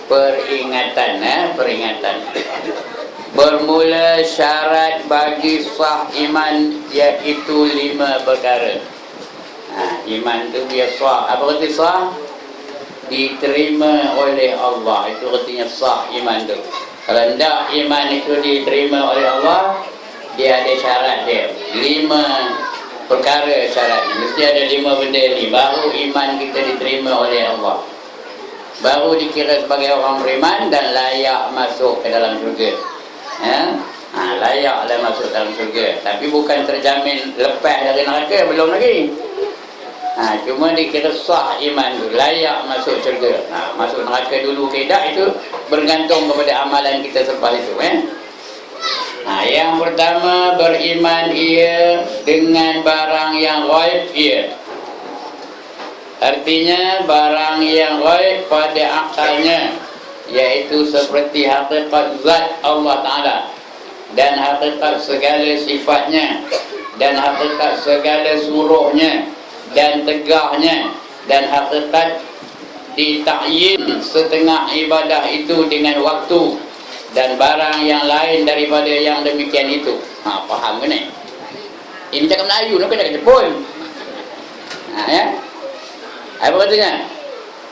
Peringatan, peringatan. Bermula syarat bagi sah iman iaitu 5 perkara. Iman tu dia sah. Apa arti sah? Diterima oleh Allah. Itu artinya sah iman tu. Kalau tidak iman itu diterima oleh Allah, dia ada syarat dia. 5 perkara syaratnya. Mesti ada 5 benda ni. Baru iman kita diterima oleh Allah. Baru dikira sebagai orang beriman dan layak masuk ke dalam syurga. Layaklah masuk dalam syurga. Tapi bukan terjamin lepas dari neraka, belum lagi. Cuma dikira sah iman tu, layak masuk syurga. Masuk neraka dulu ke tak, itu bergantung kepada amalan kita selepas itu. Yang pertama, beriman ia dengan barang yang ghaib ia. Artinya barang yang ghaib pada akalnya, iaitu seperti hakikat zat Allah Ta'ala dan hakikat segala sifatnya dan hakikat segala suruhnya dan tegahnya dan hakikat ditakyin setengah ibadah itu dengan waktu dan barang yang lain daripada yang demikian itu. Faham ke ni? Ini cakap Melayu, nak kena cakap Jepun. Apa katanya?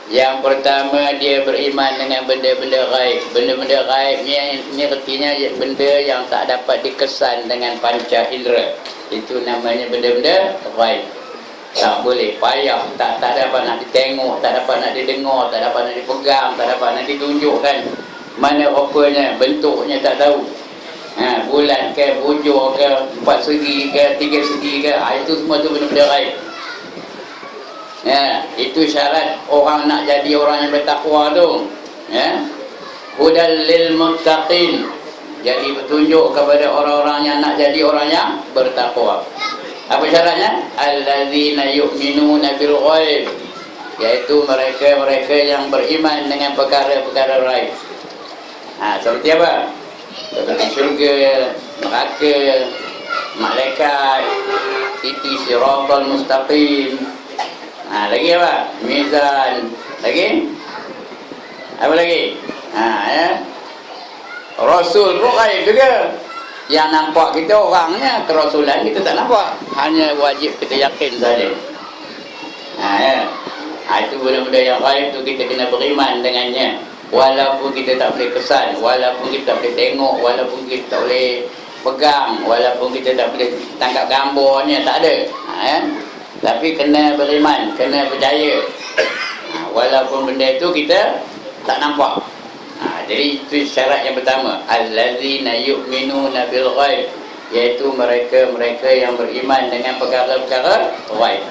Yang pertama, dia beriman dengan benda-benda gaib. Benda-benda gaib ni artinya benda yang tak dapat dikesan dengan panca indera. Itu namanya benda-benda gaib. Tak boleh, payah, tak dapat nak ditengok, tak dapat nak didengar, tak dapat nak dipegang, tak dapat nak ditunjukkan. Mana rupanya, bentuknya tak tahu. Bulan ke, bujur ke, 4 segi ke, 3 segi ke, itu semua tu benda-benda gaib. Itu syarat orang nak jadi orang yang bertakwa tu. Hudal lil muttaqin. Jadi petunjuk kepada orang-orang yang nak jadi orang yang bertakwa. Apa syaratnya? Allazina yu'minuna bil ghaib. Iaitu mereka-mereka yang beriman dengan perkara-perkara ghaib. Seperti apa? Seperti syurga, neraka, malaikat, titi siratal mustaqim. Lagi apa? Mizan. Lagi? Apa lagi? Rasul pun gaib juga. Yang nampak kita orangnya, kerasulan kita tak nampak. Hanya wajib kita yakin saja. Itu benda-benda yang gaib tu kita kena beriman dengannya. Walaupun kita tak boleh kesan, walaupun kita tak boleh tengok, walaupun kita tak boleh pegang, walaupun kita tak boleh tangkap gambarnya, tak ada. Tapi kena beriman, kena percaya. Walaupun benda itu kita tak nampak. Jadi itu syarat yang pertama. Allazina yu'minuna bil ghaib. Iaitu mereka-mereka yang beriman dengan perkara-perkara ghaib.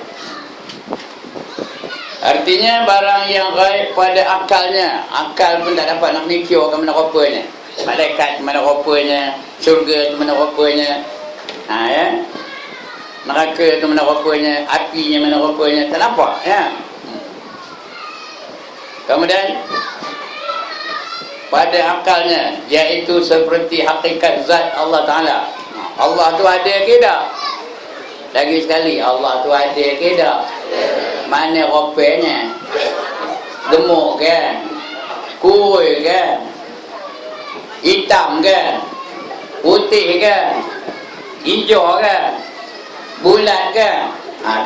Artinya barang yang ghaib pada akalnya. Akal pun tak dapat nak mikirkan mana rupanya. Malaikat mana rupanya, syurga tu mana rupanya. Neraka tu mana rupanya, apinya mana rupanya, tak nampak. Kemudian pada akalnya, iaitu seperti hakikat zat Allah Ta'ala. Allah tu ada ke tak? Lagi sekali, Allah tu ada ke tak? Mana rupanya? Gemuk ke? Kurus ke? Hitam ke? Putih ke? Hijau ke? Bulat ke?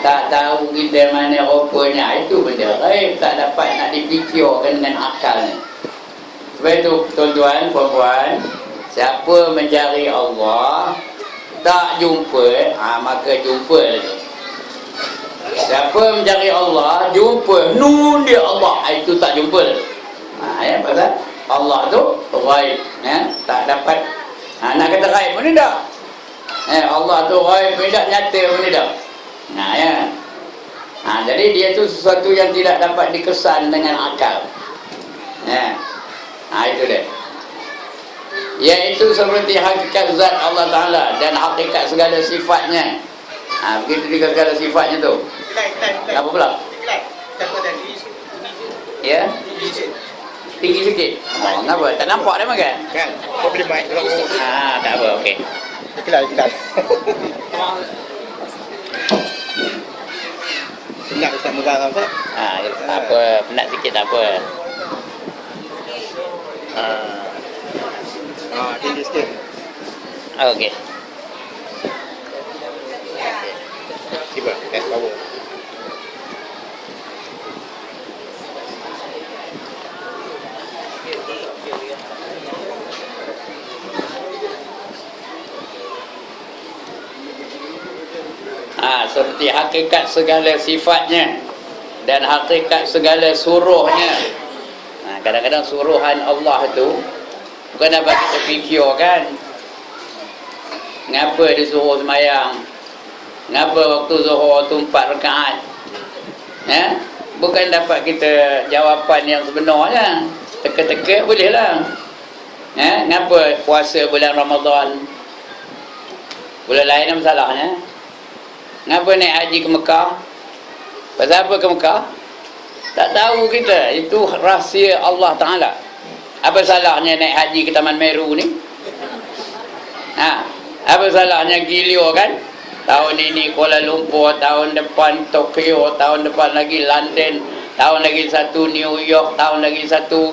Tak tahu kita mana rupanya. Itu benda gaib, tak dapat nak dipikirkan dengan akal ni. Sebab itu tuan-tuan, puan-puan, siapa mencari Allah tak jumpa, maka jumpa lagi. Siapa mencari Allah jumpa, nun dia Allah, itu tak jumpa lagi. Pasal Allah tu gaib, tak dapat. Nak kata gaib pun tak. Allah tu ghaib pun tak, nyata pun tak. Jadi dia tu sesuatu yang tidak dapat dikesan dengan akal. Itu dia. Iaitu seperti hakikat zat Allah Ta'ala dan hakikat segala sifatnya. Begitu juga segala sifatnya tu. Apa pula? Ya? Tinggi sikit. Kenapa? Tak nampak dah makan? Kan? Kau boleh mic kalau kau. Tak apa, okey. Kelal. Penat Ustaz megang apa? Apa, penat sikit tak apa. Okey. Tiba, power. Seperti hakikat segala sifatnya dan hakikat segala suruhnya. Kadang-kadang suruhan Allah tu bukan dapat kita fikirkan. Ngapa dia suruh semayang? Ngapa waktu zuhur tu 4 rakaat? Bukan dapat kita jawapan yang sebenarnya. Teka-teka boleh lah. Ngapa puasa bulan Ramadan? Bulan lain apa salahnya? Ngapa naik haji ke Mekah? Pasal apa ke Mekah? Tak tahu kita. Itu rahsia Allah Ta'ala. Apa salahnya naik haji ke Taman Meru ni? Apa salahnya Gilio kan? Tahun ini Kuala Lumpur, tahun depan Tokyo, tahun depan lagi London, tahun lagi satu New York, tahun lagi satu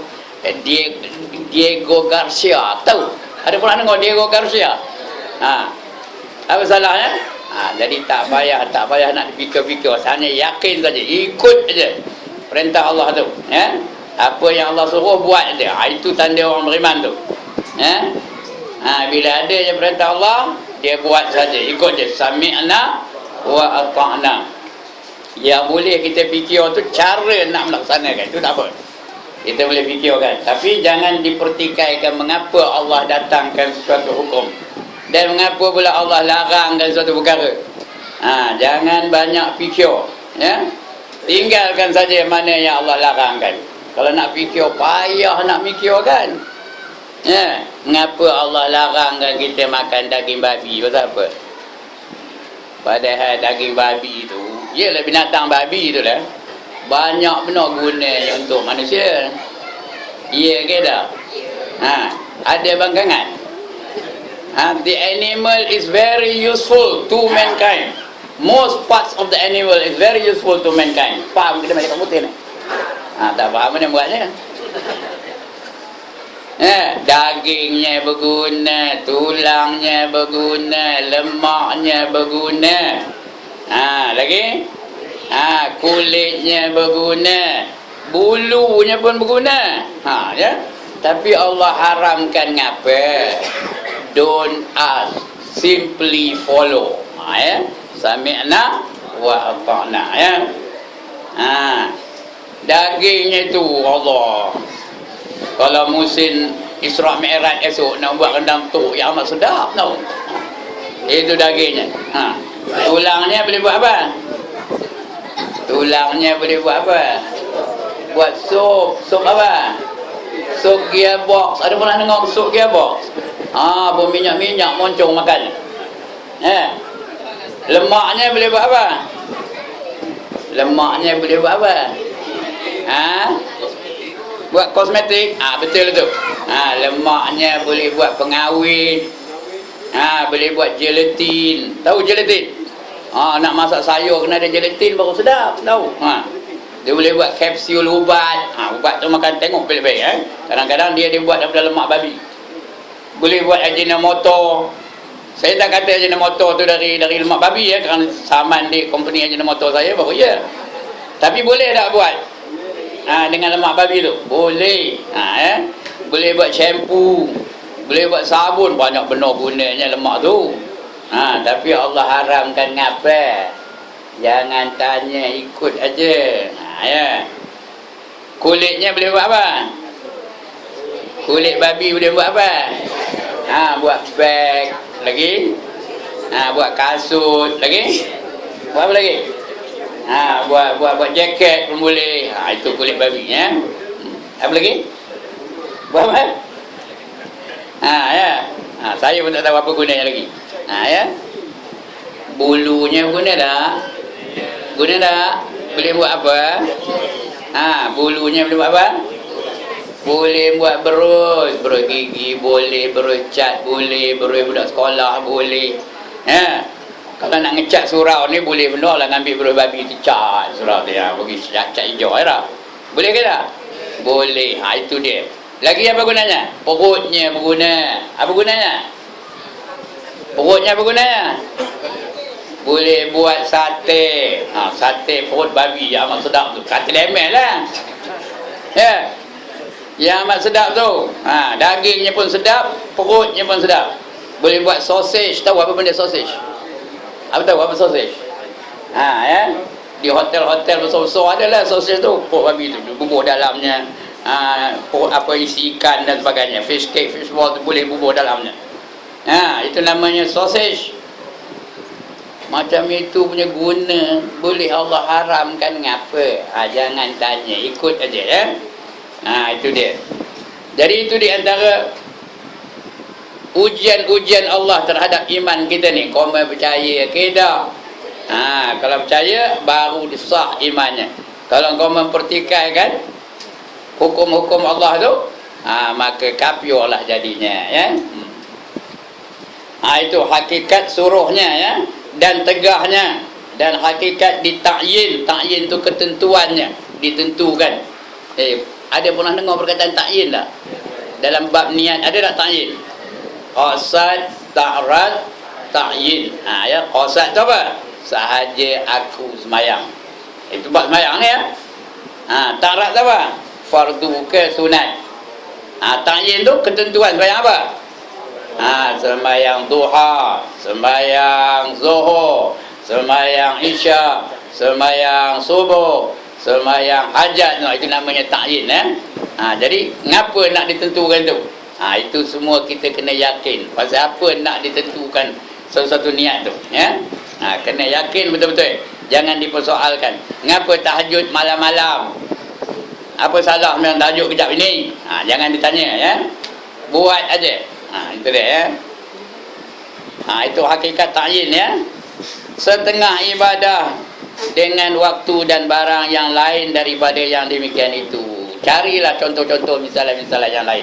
Diego Garcia. Tahu? Ada pernah dengar Diego Garcia? Apa salahnya? Jadi tak payah nak fikir-fikir, hanya yakin saja, ikut aja perintah Allah tu. Apa yang Allah suruh buat dia. Itu tanda orang beriman tu. Bila ada je perintah Allah, dia buat saja, ikut je. Sami'na wa ata'na. Yang boleh kita fikir tu cara nak melaksanakan, itu tak apa. Kita boleh fikirkan, tapi jangan dipertikaikan mengapa Allah datangkan suatu hukum dan mengapa pula Allah larangkan suatu perkara. Jangan banyak fikir, tinggalkan saja mana yang Allah larangkan. Kalau nak fikir, payah nak fikirkan. Mengapa Allah larangkan kita makan daging babi? Pasal apa? Padahal daging babi tu, ialah binatang babi tu lah, banyak benar gunanya untuk manusia. Ya ke tak? Ada bangkangan. The animal is very useful to mankind. Most parts of the animal is very useful to mankind. Faham kita macam putih ni? Tak faham mana buatnya. Dagingnya berguna, tulangnya berguna, lemaknya berguna. Lagi? Kulitnya berguna, bulunya pun berguna. Tapi Allah haramkan ngapa? Don't ask, simply follow. Sami'na wa ata'na. Dagingnya tu Allah, kalau musim Isra' Mi'raj esok nak buat rendang tu yang amat sedap tau. Itu dagingnya. Tulangnya boleh buat apa? Tulangnya boleh buat apa? Buat sup. Sup apa? Sup gearbox. Ada pernah dengar sup gearbox? Berminyak-minyak moncong makan. Lemaknya boleh buat apa? Lemaknya boleh buat apa? Buat kosmetik. Betul tu. Lemaknya boleh buat pengawet. Boleh buat gelatin. Tahu gelatin? Nak masak sayur kena ada gelatin baru sedap. Tahu? Dia boleh buat kapsul ubat. Ubat tu makan, tengok baik-baik. Kadang-kadang dia buat daripada lemak babi. Boleh buat Ajinomoto. Saya tak kata Ajinomoto tu dari lemak babi kerana saman di company Ajinomoto saya baru tapi boleh tak buat dengan lemak babi tu? Boleh. Boleh buat shampoo, boleh buat sabun, banyak benar gunanya lemak tu. Tapi Allah haramkan ngapa? Jangan tanya, ikut aja. Kulitnya boleh buat apa? Kulit babi boleh buat apa? Buat beg. Lagi? Buat kasut. Lagi? Buat apa lagi? Buat jaket pun boleh. Itu kulit babi. Apa lagi? Buat apa? Saya pun tak tahu apa gunanya lagi. Bulunya guna tak? Guna tak? Boleh buat apa? Bulunya boleh buat apa? Boleh buat berus gigi boleh, berus cat boleh, berus budak sekolah boleh. Kalau nak ngecat surau ni boleh benar lah, ngambil berus babi tu cat surau dia, bagi cat hijau lah. Boleh ke tak? Boleh. Itu dia. Lagi apa gunanya? Perutnya berguna. Apa gunanya? Perutnya apa gunanya? Boleh buat sate. Sate perut babi yang amat sedap tu. Kata lemel lah. Ya. Yang amat sedap tu. Dagingnya pun sedap, perutnya pun sedap. Boleh buat sausage. Tahu apa benda sausage? Apa tahu apa sausage? Ya. Di hotel-hotel besar-besar adalah sausage tu. Perut babi tu. Bubur dalamnya. Perut apa isi ikan dan sebagainya. Fish cake, fish ball tu boleh bubur dalamnya. Itu namanya sausage. Macam itu punya guna boleh Allah haramkan ngapa? Jangan tanya, ikut aja ya. Itu dia. Jadi itu di antara ujian-ujian Allah terhadap iman kita ni. Kau percaya ke tak? Kalau percaya baru disah imannya. Kalau kau mempertikaikan hukum-hukum Allah tu, maka kafir lah jadinya ya. Itu hakikat suruhnya ya, dan tegahnya, dan hakikat ditakyin. Takyin tu ketentuannya, ditentukan. Ada pernah dengar perkataan takyin tak? Dalam bab niat ada tak takyin? Qasad, ta'rad, takyin. Ya, qasad tu apa? Sahaja aku semayang. Itu bab semayang ni ya. Ta'rad tu apa? Fardu ke sunat. Takyin tu ketentuan semayang apa? Sembahyang duha, sembahyang zuhur, sembahyang isya, sembahyang subuh, sembahyang hajat. Itu namanya takyin jadi ngapa nak ditentukan tu? Itu semua kita kena yakin. Pasal apa nak ditentukan sesuatu niat tu ya? Kena yakin betul-betul. Jangan dipersoalkan. Ngapa tahajud malam-malam? Apa salah memang tahajud kejap ini? Jangan ditanya ya. Buat aja. Itu dia ya. Itu hakikat takyin ya. Setengah ibadah dengan waktu dan barang yang lain daripada yang demikian itu. Carilah contoh-contoh misalah-misalah yang lain.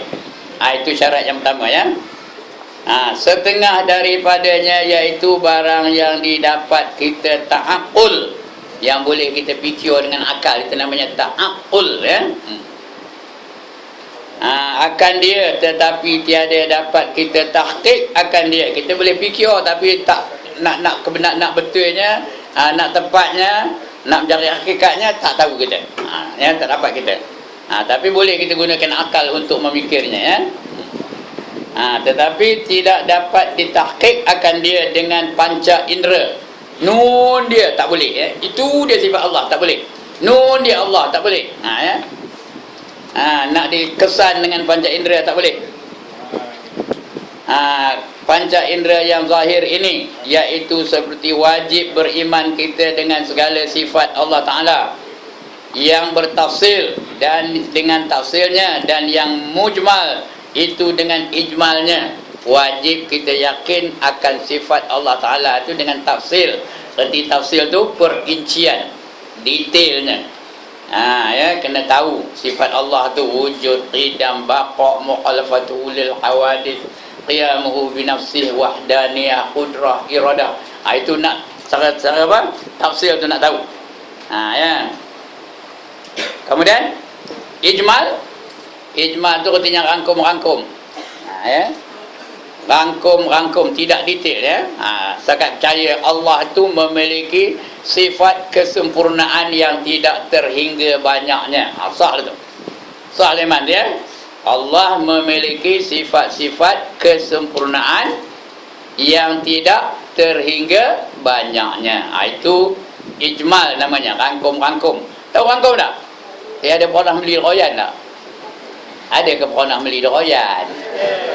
Itu syarat yang pertama ya. Setengah daripadanya iaitu barang yang didapat kita ta'aqul, yang boleh kita fikir dengan akal. Itu namanya ta'aqul ya. Akan dia, tetapi tiada dapat kita tahqiq akan dia. Kita boleh fikir tapi tak nak betulnya, nak tepatnya, nak mencari hakikatnya tak tahu kita. Ya, tak dapat kita. Tapi boleh kita gunakan akal untuk memikirnya ya. Tetapi tidak dapat ditahqiq akan dia dengan panca indera. Nun dia tak boleh ya. Itu dia sifat Allah, tak boleh. Nun dia Allah, tak boleh. Ya. Nak dikesan dengan panca indera tak boleh. Panca indera yang zahir ini iaitu seperti wajib beriman kita dengan segala sifat Allah Ta'ala yang bertafsil dan dengan tafsilnya, dan yang mujmal itu dengan ijmalnya. Wajib kita yakin akan sifat Allah Ta'ala itu dengan tafsil. Seperti tafsil itu perincian, detailnya. Ya, kena tahu sifat Allah tu wujud, qidam, baqa, mukhalafatuhu lil hawadith, qiyamuhu bi nafsihi, wahdaniyah, qudrah, iradah. Itu nak cara apa? Tafsir tu nak tahu. Ya. Kemudian ijmal tu artinya rangkum-rangkum. Ya. Rangkum-rangkum, tidak detail ya. Sangat percaya Allah tu memiliki sifat kesempurnaan yang tidak terhingga banyaknya. Sah tu. Sah iman dia. Allah memiliki sifat-sifat kesempurnaan yang tidak terhingga banyaknya. Itu ijmal namanya, rangkum-rangkum. Tahu rangkum tak? Ada pernah beli royan tak? Ada ke pernah beli royan?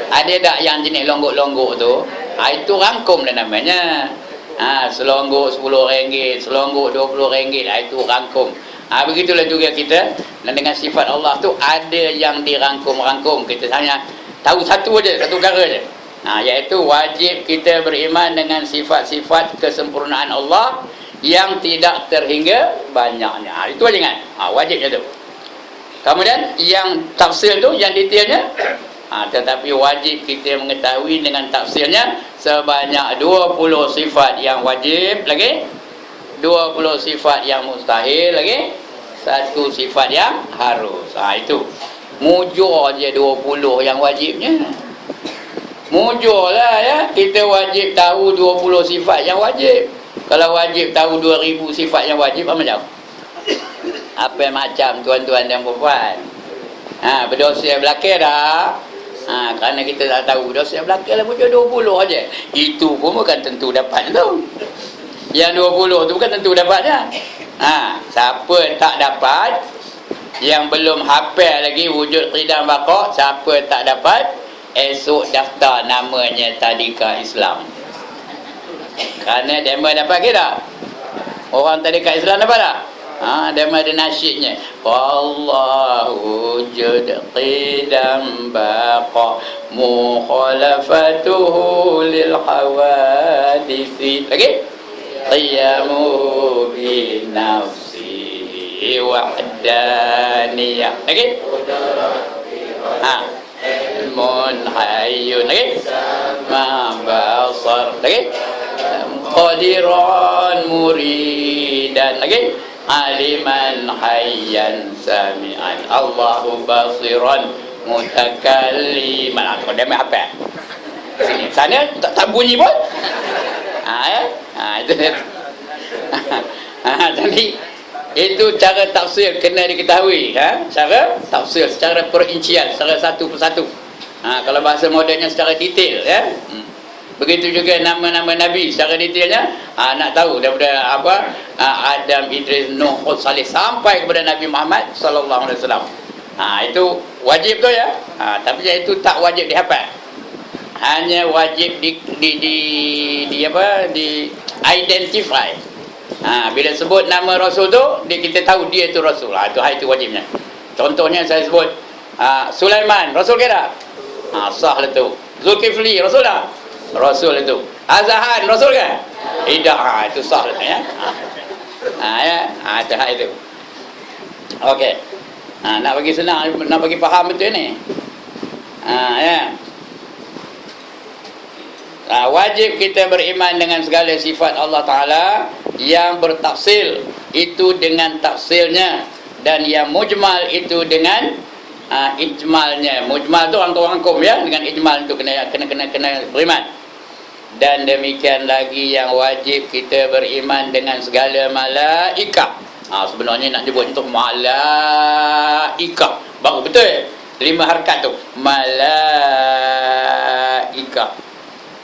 Ada tak yang jenis longgok-longgok tu? Itu rangkum dah namanya. Selonggok RM10, selonggok RM20, itu rangkum. Begitulah juga kita. Dan dengan sifat Allah tu ada yang dirangkum-rangkum. Kita hanya tahu satu aja, satu perkara aja. Iaitu wajib kita beriman dengan sifat-sifat kesempurnaan Allah yang tidak terhingga banyaknya. Itu aja kan? Wajibnya tu. Kemudian yang tafsir tu, yang detailnya, tetapi wajib kita mengetahui dengan tafsirnya sebanyak 20 sifat yang wajib lagi, 20 sifat yang mustahil lagi, 1 sifat yang harus. Itu mujur je 20 yang wajibnya. Mujurlah ya. Kita wajib tahu 20 sifat yang wajib. Kalau wajib tahu 2000 sifat yang wajib, apa macam? Apa macam tuan-tuan dan puan? Berdosa belakang dah. Kerana kita tak tahu dosa belakang lah mujur 20 aja. Itu pun bukan tentu dapat tu. Yang 20 tu bukan tentu dapatnya. Siapa tak dapat, yang belum hafal lagi wujud qidam baqa, siapa tak dapat, esok daftar namanya tadika Islam. Kerana dema dapat ke tak? Orang tadika Islam dapat tak? Dema ada nasyidnya. Wallahu wujud qidam baqa mukhalafatuhu lil hawadisi. Lagi? Qiyamu bi nafsi wahdaniyah. Lagi? Munhayyun. Lagi? Ma basar. Lagi? Qadiran muridan. Lagi? Aliman hayyan sami'an. Allahu basiran mutakalliman. Kalau dia main apa? Sini. Sana tak bunyi pun. Itu dia. Jadi itu cara tafsir kena diketahui. Cara tafsir secara perincian, secara satu persatu. Kalau bahasa modennya secara detail ya. Begitu juga nama-nama Nabi secara detailnya. Nak tahu daripada apa, Adam, Idris, Nuh, Hud, Salih sampai kepada Nabi Muhammad sallallahu alaihi wasallam. Itu wajib tu ya. Tapi itu tak wajib dihafal. Hanya wajib di identify. Bila sebut nama Rasul tu, kita tahu dia itu Rasul. Itu wajibnya. Contohnya saya sebut Sulaiman, Rasul ke tak? Sah lah tu. Zulkifli, Rasul tak? Rasul itu. Azahan, Rasul ke? Tidak. Itu sah lah ya. Itu. Okey. Nak bagi senang, nak bagi faham betul ni. Wajib kita beriman dengan segala sifat Allah Ta'ala yang bertafsil itu dengan tafsilnya, dan yang mujmal itu dengan ijmalnya. Mujmal tu orang hukum ya, dengan ijmal itu kena beriman. Dan demikian lagi yang wajib kita beriman dengan segala malaikah. Sebenarnya nak nyebut untuk malaikah baru betul. 5 harakat tu malaikah.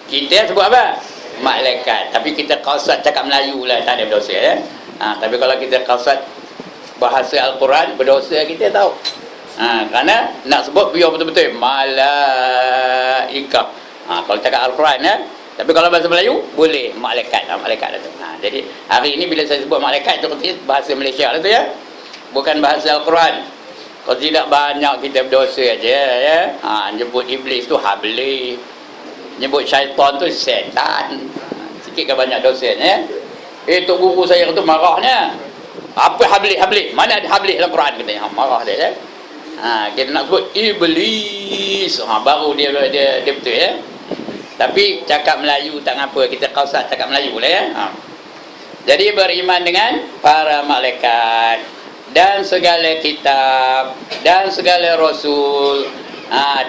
Kita sebut apa? Malaikat. Tapi kita qasad cakap Melayu lah, tak ada berdosa ya. Tapi kalau kita qasad bahasa Al-Quran, berdosa kita tahu. Kerana nak sebut biar betul-betul malaikah. Kalau cakap Al-Quran ya. Tapi kalau bahasa Melayu boleh malaikat. Malaikat tu. Jadi hari ini bila saya sebut malaikat tu bahasa Malaysia lah tu ya. Bukan bahasa Al-Quran. Kalau tidak banyak kita berdosa aja ya. Nyebut iblis tu habli. Nyebut syaitan tu setan. Sikit ke banyak dosanya ya. Tok guru saya tu marahnya. Apa habli? Mana ada habli dalam Quran katanya. Marah dia ya. Kita nak sebut iblis. Baru dia betul ya. Tapi cakap Melayu tak ngapa, kita qasad cakap Melayu lah ya. Jadi beriman dengan para malaikat dan segala kitab dan segala rasul,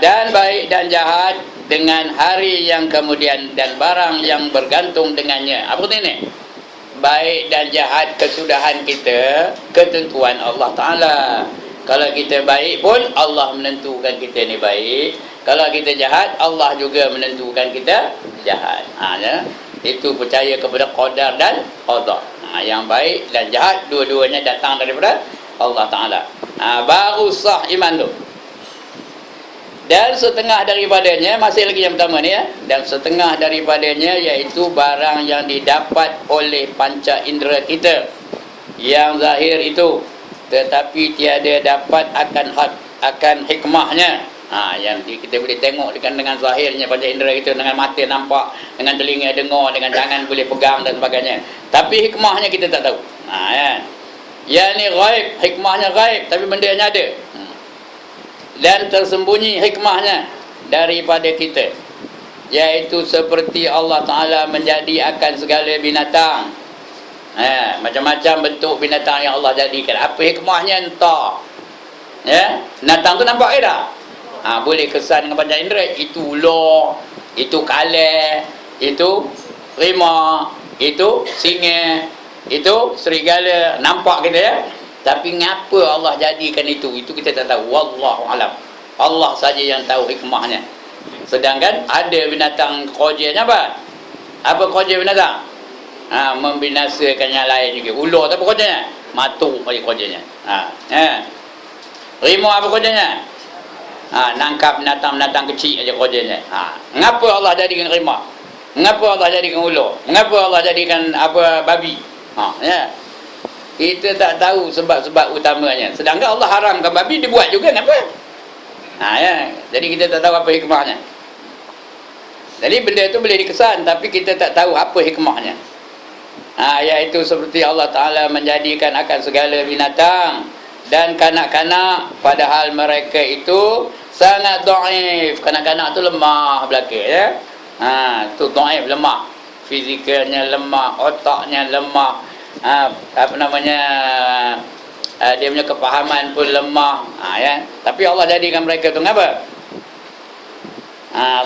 dan baik dan jahat dengan hari yang kemudian dan barang yang bergantung dengannya. Apa ini? Baik dan jahat kesudahan kita, ketentuan Allah Ta'ala. Kalau kita baik pun Allah menentukan kita ni baik. Kalau kita jahat, Allah juga menentukan kita jahat. Ya. Itu percaya kepada qadar dan qada. Yang baik dan jahat dua-duanya datang daripada Allah Ta'ala. Baru sah iman tu. Dan setengah daripadanya, masih lagi yang pertama ni ya. Dan setengah daripadanya iaitu barang yang didapat oleh panca indera kita, yang zahir itu, tetapi tiada dapat akan hikmahnya. Yang kita boleh tengok dengan zahirnya panca indera itu, dengan mata nampak, dengan telinga dengar, dengan tangan boleh pegang dan sebagainya. Tapi hikmahnya kita tak tahu. Yang ni ghaib, hikmahnya ghaib, tapi benda yang ada. Dan tersembunyi hikmahnya daripada kita, iaitu seperti Allah Ta'ala menjadikan segala binatang. Macam-macam bentuk binatang yang Allah jadikan. Apa hikmahnya entah ya. Binatang tu nampak ke tak? Boleh kesan dengan panca indera. Itu ular, itu kaleng, itu rimau, itu singa, itu serigala. Nampak kita ya? Tapi ngapa Allah jadikan itu kita tak tahu. Wallahu alam. Allah saja yang tahu hikmahnya. Sedangkan ada binatang kerjanya apa? Apa kerja binatang? Membinasakan yang lain juga. Ular tu apa kerjanya? Matuk kerjanya. Rimau apa kerjanya? Nangkap binatang-binatang kecil aja kerjanya. Mengapa Allah jadikan rimau? Mengapa Allah jadikan ular? Mengapa Allah jadikan apa babi? Ya. Kita tak tahu sebab-sebab utamanya. Sedangkan Allah haramkan babi, dibuat juga kenapa? Ya. Jadi kita tak tahu apa hikmahnya. Jadi benda itu boleh dikesan, tapi kita tak tahu apa hikmahnya. Iaitu seperti Allah Ta'ala menjadikan akan segala binatang dan kanak-kanak, padahal mereka itu sangat dhaif. Kanak-kanak tu lemah belaka ya. Tu dhaif, lemah. Fizikalnya lemah, otaknya lemah. Apa namanya, dia punya kepahaman pun lemah. Ya. Tapi Allah jadikan mereka tu ngapa?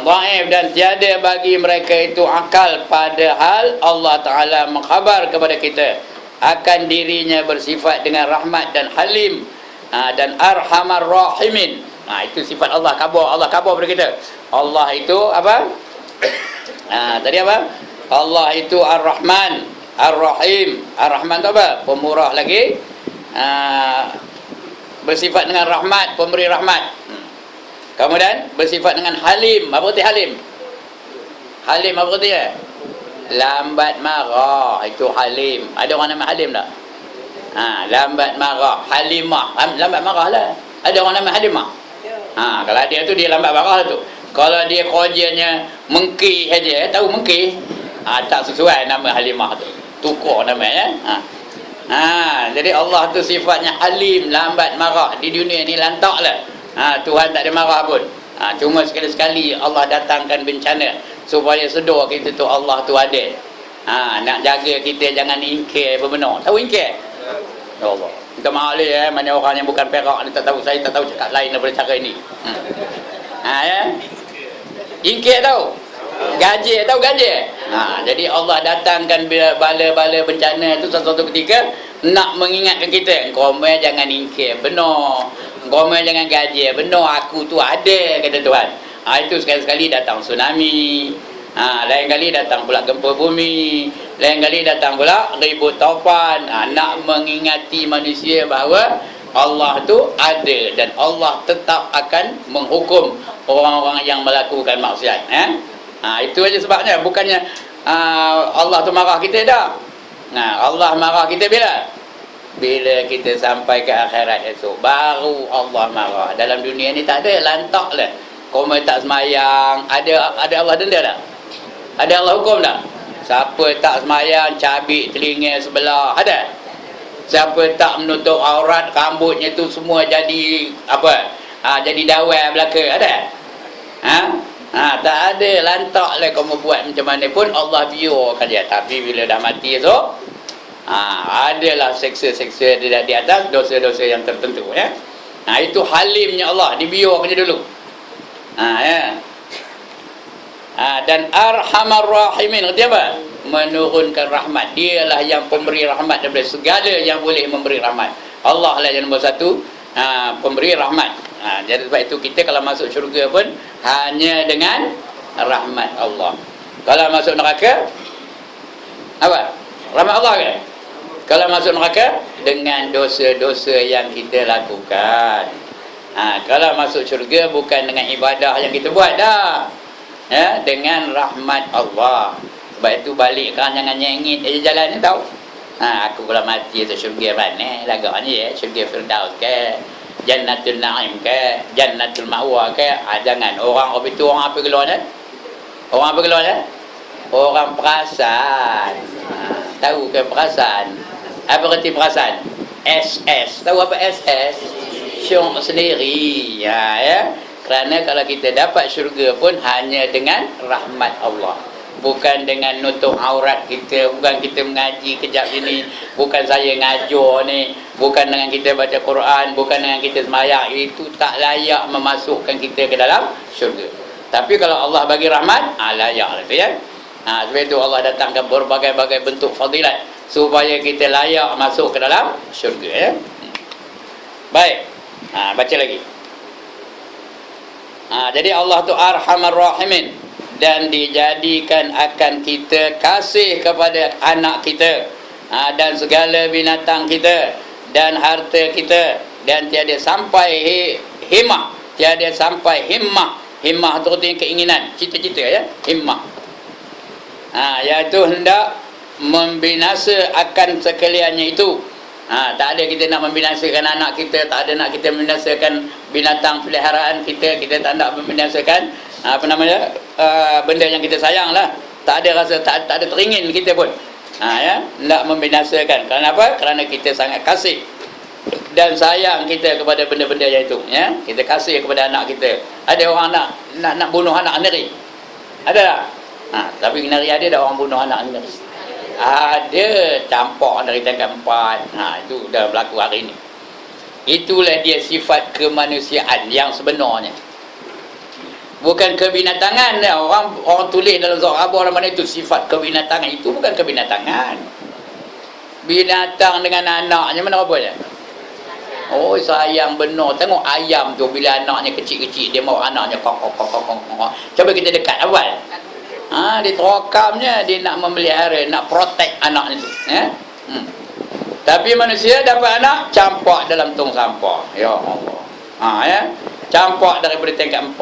Dhaif dan tiada bagi mereka itu akal, padahal Allah Ta'ala mengkhabar kepada kita akan dirinya bersifat dengan rahmat dan halim dan arhamar rahimin. Itu sifat Allah, khabar. Allah khabar kepada kita. Allah itu apa? Tadi apa? Allah itu Ar-Rahman, Ar-Rahim. Ar-Rahman tu apa? Pemurah lagi. Bersifat dengan rahmat, pemberi rahmat. Kemudian bersifat dengan halim. Apa arti halim? Halim apa arti ya? Lambat marah. Itu halim. Ada orang nama halim tak? Lambat marah. Halimah. Lambat marah lah. Ada orang nama halimah? Kalau dia tu, dia lambat marah lah tu. Kalau dia kerjanya mengkih saja, tahu mengkih? Tak sesuai nama halimah tu. Tukar namanya. Jadi Allah tu sifatnya halim, lambat marah. Di dunia ni lantak lah. Tuhan tak ada marah pun. Cuma sekali-sekali Allah datangkan bencana supaya sedar kita tu Allah tu ada. Nak jaga kita jangan ingkir benar. Tahu ingkir? Ya Allah. Minta maaf ya, mana orang yang bukan Perak ni tak tahu. Saya tak tahu cakap lain daripada cara ini. Ya. Ingkir tahu? Gaji tahu gaji? Jadi Allah datangkan bala-bala bencana itu satu-satu ketika nak mengingatkan kita, kau jangan ingkir benar. Kau jangan gaji benar, aku tu ada, kata Tuhan. Itu sekali-sekali datang tsunami. Lain kali datang pula gempa bumi. Lain kali datang pula ribut taufan. Nak mengingati manusia bahawa Allah tu ada dan Allah tetap akan menghukum orang-orang yang melakukan maksiat. Itu aja sebabnya. Bukannya Allah tu marah kita dah. Allah marah kita bila kita sampai ke akhirat esok, baru Allah marah. Dalam dunia ni tak ada, lantak lah. Kau tak semayang, ada Allah denda tak? Ada Allah hukum tak? Siapa tak semayang, cabik telinga sebelah, ada? Siapa tak menutup aurat, rambutnya tu semua jadi apa? Jadi dawai belaka, ada? Tak ada, lantak lah kau buat macam mana pun Allah biarkan dia. Tapi bila dah mati esok, adalah seksa-seksa di atas dosa-dosa yang tertentu ya. Itu halimnya Allah, dibiarkan je dulu. Ya. Dan arhamar rahimin, arti apa? Menurunkan rahmat. Dialah yang pemberi rahmat daripada segala yang boleh memberi rahmat. Allah lah yang nombor satu, pemberi rahmat. Jadi sebab itu kita kalau masuk syurga pun hanya dengan rahmat Allah. Kalau masuk neraka apa? Rahmat Allah ke? Kalau masuk neraka dengan dosa-dosa yang kita lakukan. Kalau masuk syurga bukan dengan ibadah yang kita buat dah. Ya, dengan rahmat Allah. Sebab itu balikkan, jangan nyengit aja jalan ni tahu. Aku kalau mati tu syurga mana? Lagaknya ya, syurga Firdaus ke, Jannatul Naim ke, Jannatul Ma'wa ke. Jangan. Orang itu orang apa keluarnya? Orang apa keluarnya? Orang perasan. Tahu ke perasan? Apa arti perasan? SS. Tahu apa SS? Syok sendiri. Ya. Kerana kalau kita dapat syurga pun hanya dengan rahmat Allah. Bukan dengan nutup aurat kita, bukan kita mengaji kejap sini, bukan saya ngajar ni, bukan dengan kita baca Quran, bukan dengan kita sembahyang. Itu tak layak memasukkan kita ke dalam syurga. Tapi kalau Allah bagi rahmat, layak itu ya. Sebab itu Allah datangkan berbagai-bagai bentuk fadilat supaya kita layak masuk ke dalam syurga ya. Baik. Baca lagi. Jadi Allah tu Arhamar Rahimin, dan dijadikan akan kita kasih kepada anak kita, dan segala binatang kita dan harta kita, dan tiada sampai himmah, tiada sampai himmah tu artinya keinginan, cita-cita ya, himmah. Iaitu hendak membinasa akan sekaliannya itu. Tak ada kita nak membinasakan anak kita, tak ada nak kita membinasakan binatang peliharaan kita tak nak membinasakan benda yang kita sayang lah. Tak ada rasa, tak ada teringin kita pun nak membinasakan. Kerana apa? Kerana kita sangat kasih dan sayang kita kepada benda-benda yang itu ya. Kita kasih kepada anak kita. Ada orang nak bunuh anak sendiri? Ada tak? Tapi negeri ada dah orang bunuh anak sendiri. Ada, campak dari tingkat 4. Itu dah berlaku hari ini. Itulah dia sifat kemanusiaan yang sebenarnya. Bukan kebinatangan. Orang tulis dalam surah Abah mana itu sifat kebinatangan. Itu bukan kebinatangan. Binatang dengan anaknya mana apa dia? Oh, sayang benar. Tengok ayam tu bila anaknya kecil-kecil, dia mau anaknya kok. Cuba kita dekat awal. Dia terokamnya, dia nak memelihara, nak protect anak itu ya? Tapi manusia dapat anak, campak dalam tong sampah. Ya Allah. Ya? Campak daripada tingkat 4,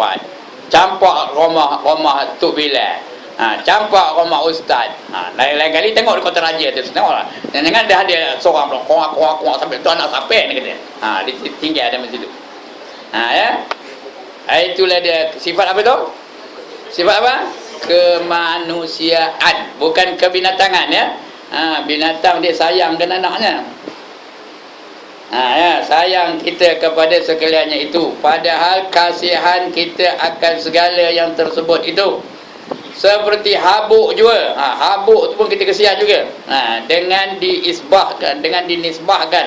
campak rumah Tok Bilal, campak rumah ustaz. Lain-lain kali tengok di Kota Raja tu, tengoklah. Jangan dah ada seorang kuak sampai tu anak sampai ni kata. Dia tinggal ada masjid tu. Ya? Itulah dia sifat apa tu? Sifat apa? Kemanusiaan, bukan kebinatangan ya. Binatang dia sayangkan anaknya. Ya, sayang kita kepada sekaliannya itu, padahal kasihan kita akan segala yang tersebut itu. Seperti habuk juga. Habuk tu pun kita kasihan juga. Dengan dinisbahkan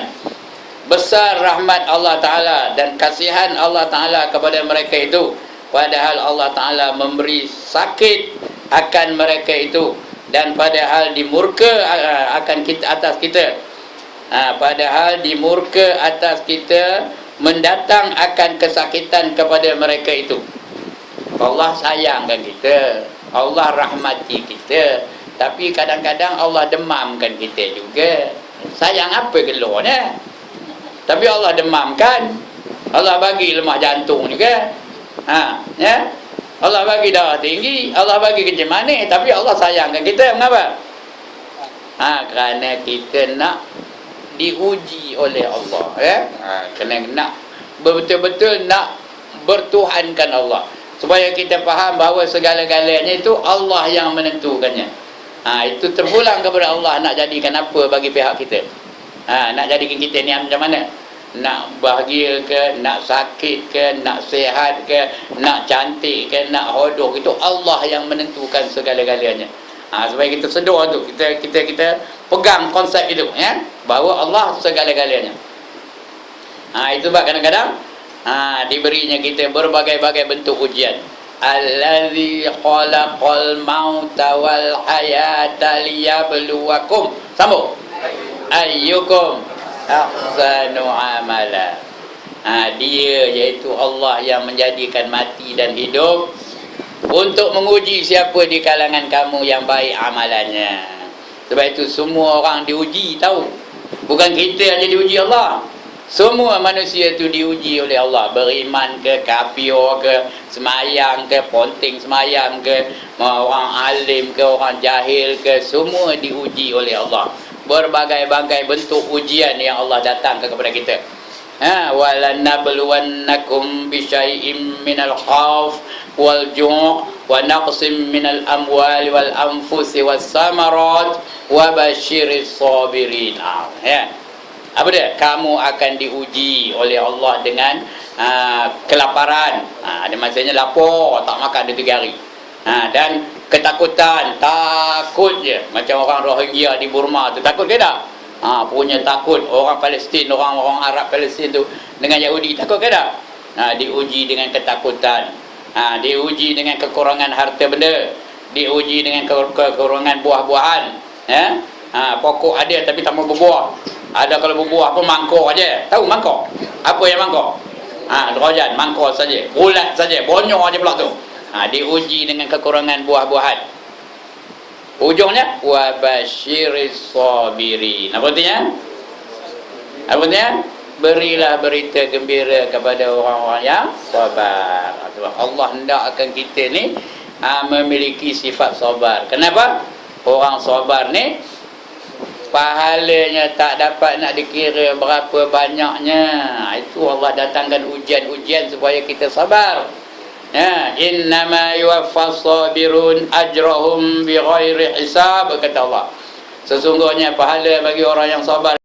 besar rahmat Allah Ta'ala dan kasihan Allah Ta'ala kepada mereka itu, padahal Allah Ta'ala memberi sakit akan mereka itu, dan padahal dimurka akan kita, atas kita. Padahal dimurka atas kita, mendatang akan kesakitan kepada mereka itu. Allah sayangkan kita, Allah rahmati kita, tapi kadang-kadang Allah demamkan kita juga. Sayang apa gelornya? Tapi Allah demamkan, Allah bagi lemah jantung juga. Ya, Allah bagi darah tinggi, Allah bagi kencing manis, tapi Allah sayangkan kita. Mengapa? Kerana kita nak diuji oleh Allah ya. Kerana nak betul-betul nak bertuhankan Allah, supaya kita faham bahawa segala-galanya itu Allah yang menentukannya. Itu terpulang kepada Allah nak jadikan apa bagi pihak kita. Nak jadikan kita ni macam mana? Nak bahagia ke, nak sakit ke, nak sihat ke, nak cantik ke, nak hodoh, itu Allah yang menentukan segala-galanya. Supaya kita sedar tu, kita pegang konsep itu ya, bahawa Allah segala-galanya. Itu sebab kadang-kadang diberinya kita berbagai-bagai bentuk ujian. Allazi khalaqal mauta wal hayata liyabluwakum. Sambung. Ayyukum ahsanu amala. Dia iaitu Allah yang menjadikan mati dan hidup untuk menguji siapa di kalangan kamu yang baik amalannya. Sebab itu semua orang diuji, tahu. Bukan kita aja diuji Allah. Semua manusia itu diuji oleh Allah. Beriman ke, kafir ke, semayang ke, ponting semayang ke, orang alim ke, orang jahil ke, semua diuji oleh Allah. Berbagai-bagai bentuk ujian yang Allah datangkan kepada kita. Walanabluwannakum bisyai'im minal khauf wal ju' wa naqsim minal amwali wal anfusi was samarat wa basyiris sabirin. Apa dia? Kamu akan diuji oleh Allah dengan kelaparan. Ada masanya lapar, tak makan 3 hari. Dan ketakutan, takut je. Macam orang Rohingya di Burma tu, takut ke tak? Punya takut. Orang Palestin, orang Arab Palestin tu dengan Yahudi, takut ke tak? Diuji dengan ketakutan. Diuji dengan kekurangan harta benda, diuji dengan kekurangan buah-buahan, ya. Pokok ada tapi tak mau berbuah. Ada kalau berbuah pun mangkok aja. Tahu mangkok? Apa yang mangkok? Derajat mangkok saja, bulat saja, bonyok aja pula tu. Diuji dengan kekurangan buah-buahan. Ujungnya wa basyiris sabirin. Apa artinya? Apa artinya? Berilah berita gembira kepada orang-orang yang sabar. Allah hendakkan kita ni memiliki sifat sabar. Kenapa? Orang sabar ni pahalanya tak dapat nak dikira berapa banyaknya. Itu Allah datangkan ujian-ujian supaya kita sabar. Innama yuwaffas sabirun ajrahum bighairi hisab, kata Allah. Sesungguhnya pahala bagi orang yang sabar